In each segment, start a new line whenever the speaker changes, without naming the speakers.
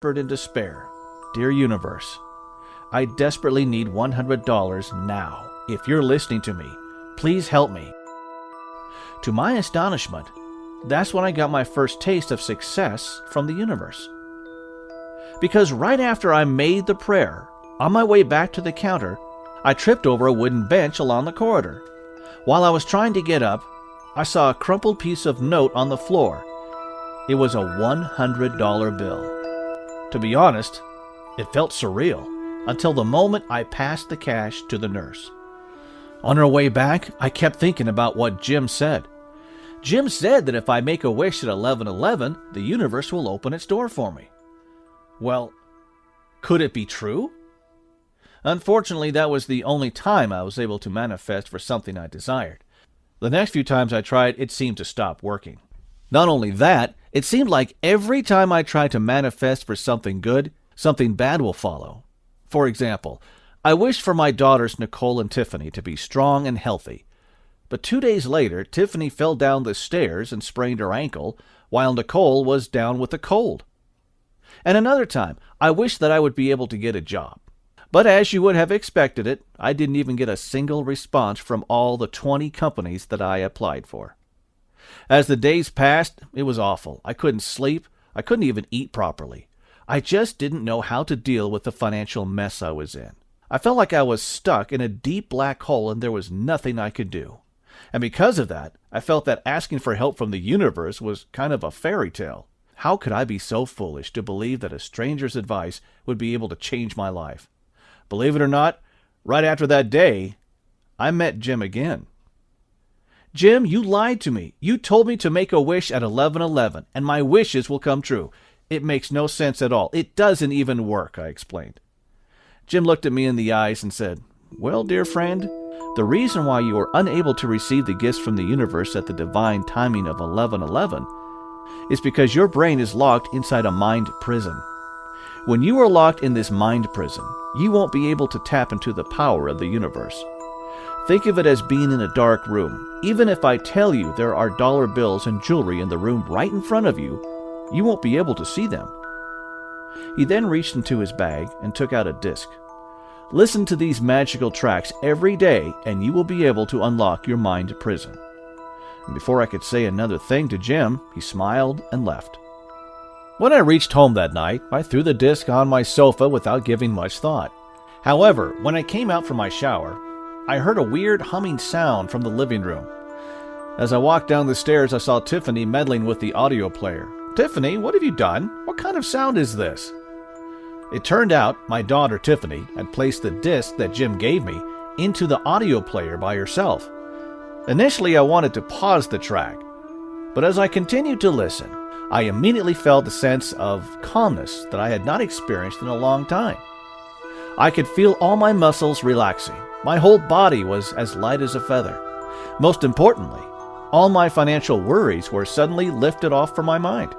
in despair. Dear universe, I desperately need $100 now. If you're listening to me, please help me. To my astonishment, that's when I got my first taste of success from the universe. Because right after I made the prayer, on my way back to the counter, I tripped over a wooden bench along the corridor. While I was trying to get up, I saw a crumpled piece of note on the floor. It was a $100 bill. To be honest, it felt surreal until the moment I passed the cash to the nurse. On her way back, I kept thinking about what Jim said. Jim said that if I make a wish at 11:11, the universe will open its door for me. Well, could it be true? Unfortunately, that was the only time I was able to manifest for something I desired. The next few times I tried, it seemed to stop working. Not only that, it seemed like every time I tried to manifest for something good, something bad will follow. For example, I wished for my daughters Nicole and Tiffany to be strong and healthy. But 2 days later, Tiffany fell down the stairs and sprained her ankle, while Nicole was down with a cold. And another time, I wished that I would be able to get a job. But as you would have expected it, I didn't even get a single response from all the 20 companies that I applied for. As the days passed, it was awful. I couldn't sleep. I couldn't even eat properly. I just didn't know how to deal with the financial mess I was in. I felt like I was stuck in a deep black hole and there was nothing I could do. And because of that, I felt that asking for help from the universe was kind of a fairy tale. How could I be so foolish to believe that a stranger's advice would be able to change my life? Believe it or not, right after that day, I met Jim again. Jim, you lied to me. You told me to make a wish at 11:11, and my wishes will come true. It makes no sense at all. It doesn't even work, I explained. Jim looked at me in the eyes and said, Well, dear friend, the reason why you are unable to receive the gifts from the universe at the divine timing of 11:11 is because your brain is locked inside a mind prison. When you are locked in this mind prison, you won't be able to tap into the power of the universe. Think of it as being in a dark room. Even if I tell you there are dollar bills and jewelry in the room right in front of you, you won't be able to see them. He then reached into his bag and took out a disc. Listen to these magical tracks every day and you will be able to unlock your mind prison. And before I could say another thing to Jim, he smiled and left. When I reached home that night, I threw the disc on my sofa without giving much thought. However, when I came out from my shower, I heard a weird humming sound from the living room. As I walked down the stairs, I saw Tiffany meddling with the audio player. Tiffany, what have you done? What kind of sound is this? It turned out my daughter Tiffany had placed the disc that Jim gave me into the audio player by herself. Initially, I wanted to pause the track, but as I continued to listen, I immediately felt a sense of calmness that I had not experienced in a long time. I could feel all my muscles relaxing. My whole body was as light as a feather. Most importantly, all my financial worries were suddenly lifted off from my mind.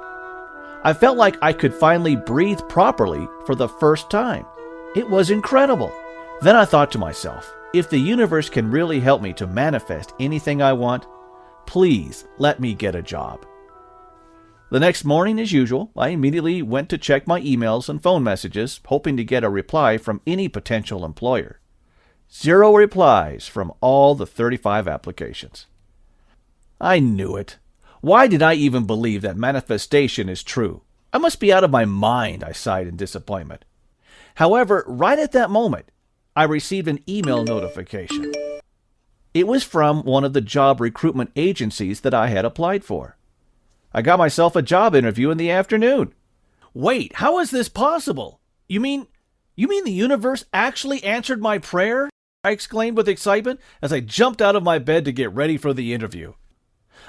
I felt like I could finally breathe properly for the first time. It was incredible. Then I thought to myself, if the universe can really help me to manifest anything I want, please let me get a job. The next morning, as usual, I immediately went to check my emails and phone messages, hoping to get a reply from any potential employer. 0 replies from all the 35 applications. I knew it. Why did I even believe that manifestation is true? I must be out of my mind, I sighed in disappointment. However, right at that moment, I received an email notification. It was from one of the job recruitment agencies that I had applied for. I got myself a job interview in the afternoon. Wait, how is this possible? You mean the universe actually answered my prayer? I exclaimed with excitement as I jumped out of my bed to get ready for the interview.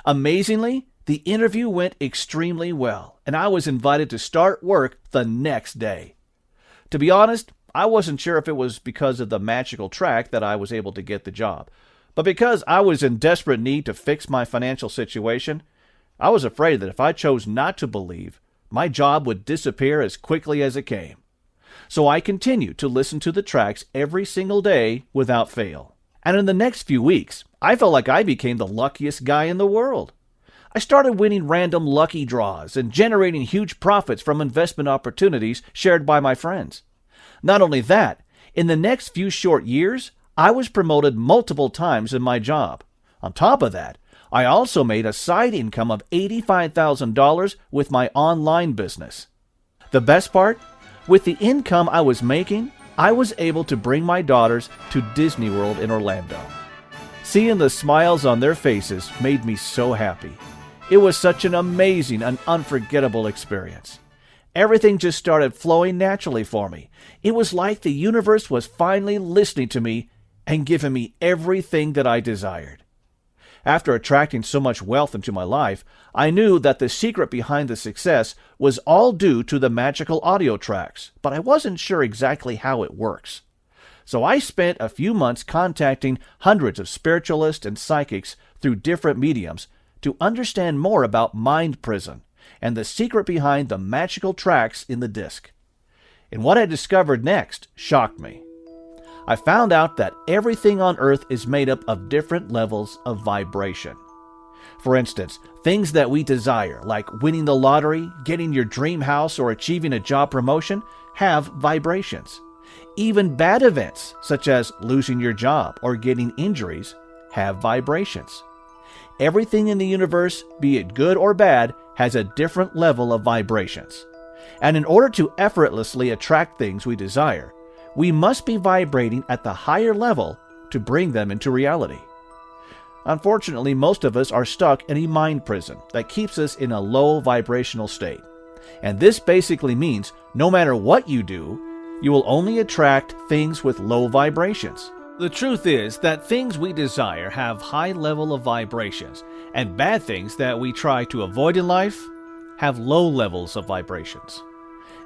Amazingly, the interview went extremely well, and I was invited to start work the next day. To be honest, I wasn't sure if it was because of the magical track that I was able to get the job, but because I was in desperate need to fix my financial situation, I was afraid that if I chose not to believe, my job would disappear as quickly as it came. So I continued to listen to the tracks every single day without fail. And in the next few weeks, I felt like I became the luckiest guy in the world. I started winning random lucky draws and generating huge profits from investment opportunities shared by my friends. Not only that, in the next few short years, I was promoted multiple times in my job. On top of that, I also made a side income of $85,000 with my online business. The best part? With the income I was making, I was able to bring my daughters to Disney World in Orlando. Seeing the smiles on their faces made me so happy. It was such an amazing and unforgettable experience. Everything just started flowing naturally for me. It was like the universe was finally listening to me and giving me everything that I desired. After attracting so much wealth into my life, I knew that the secret behind the success was all due to the magical audio tracks, but I wasn't sure exactly how it works. So I spent a few months contacting hundreds of spiritualists and psychics through different mediums to understand more about mind prison and the secret behind the magical tracks in the disc. And what I discovered next shocked me. I found out that everything on Earth is made up of different levels of vibration. For instance, things that we desire, like winning the lottery, getting your dream house, or achieving a job promotion, have vibrations. Even bad events, such as losing your job or getting injuries, have vibrations. Everything in the universe, be it good or bad, has a different level of vibrations. And in order to effortlessly attract things we desire, we must be vibrating at the higher level to bring them into reality. Unfortunately, most of us are stuck in a mind prison that keeps us in a low vibrational state. And this basically means no matter what you do, you will only attract things with low vibrations. The truth is that things we desire have high level of vibrations, and bad things that we try to avoid in life have low levels of vibrations.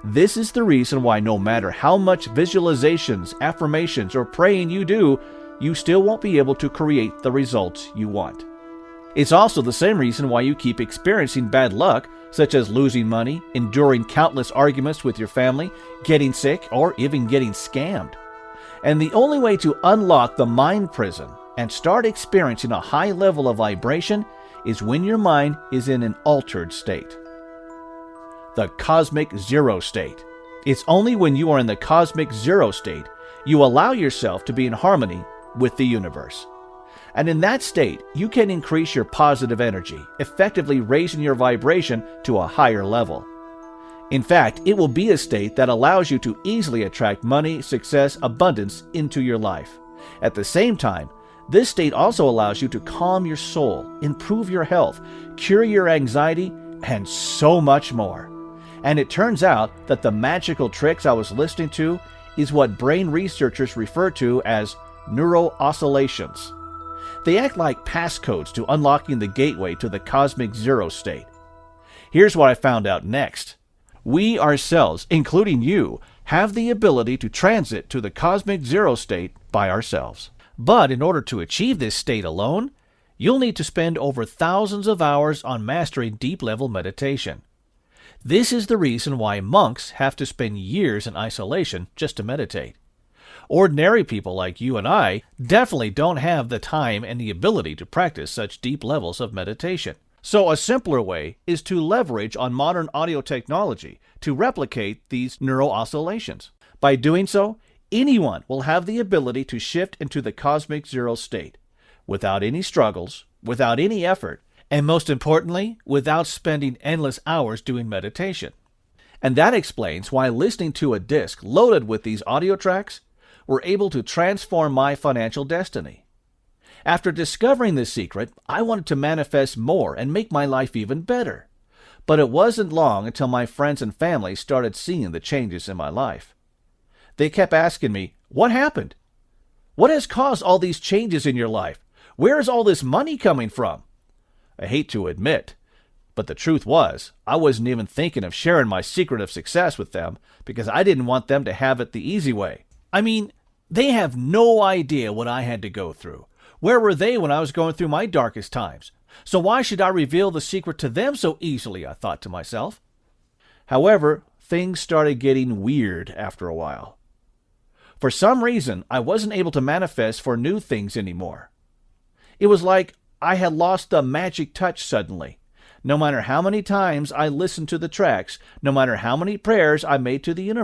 This is the reason why no matter how much visualizations, affirmations, or praying you do, you still won't be able to create the results you want. It's also the same reason why you keep experiencing bad luck, such as losing money, enduring countless arguments with your family, getting sick, or even getting scammed. And the only way to unlock the mind prison and start experiencing a high level of vibration is when your mind is in an altered state. The cosmic zero state. It's only when you are in the cosmic zero state you allow yourself to be in harmony with the universe. And in that state, you can increase your positive energy, effectively raising your vibration to a higher level. In fact, it will be a state that allows you to easily attract money, success, abundance into your life. At the same time, this state also allows you to calm your soul, improve your health, cure your anxiety, and so much more. And it turns out that the magical tricks I was listening to is what brain researchers refer to as neuro-oscillations. They act like passcodes to unlocking the gateway to the cosmic zero state. Here's what I found out next. We ourselves, including you, have the ability to transit to the cosmic zero state by ourselves. But in order to achieve this state alone, you'll need to spend over thousands of hours on mastering deep-level meditation. This is the reason why monks have to spend years in isolation just to meditate. Ordinary people like you and I definitely don't have the time and the ability to practice such deep levels of meditation. So a simpler way is to leverage on modern audio technology to replicate these neuro-oscillations. By doing so, anyone will have the ability to shift into the cosmic zero state without any struggles, without any effort, and most importantly, without spending endless hours doing meditation. And that explains why listening to a disc loaded with these audio tracks were able to transform my financial destiny. After discovering this secret, I wanted to manifest more and make my life even better. But it wasn't long until my friends and family started seeing the changes in my life. They kept asking me, "What happened? What has caused all these changes in your life? Where is all this money coming from?" I hate to admit, but the truth was, I wasn't even thinking of sharing my secret of success with them because I didn't want them to have it the easy way. I mean, they have no idea what I had to go through. Where were they when I was going through my darkest times? So why should I reveal the secret to them so easily, I thought to myself. However, things started getting weird after a while. For some reason, I wasn't able to manifest for new things anymore. It was like I had lost the magic touch suddenly. No matter how many times I listened to the tracks, no matter how many prayers I made to the universe,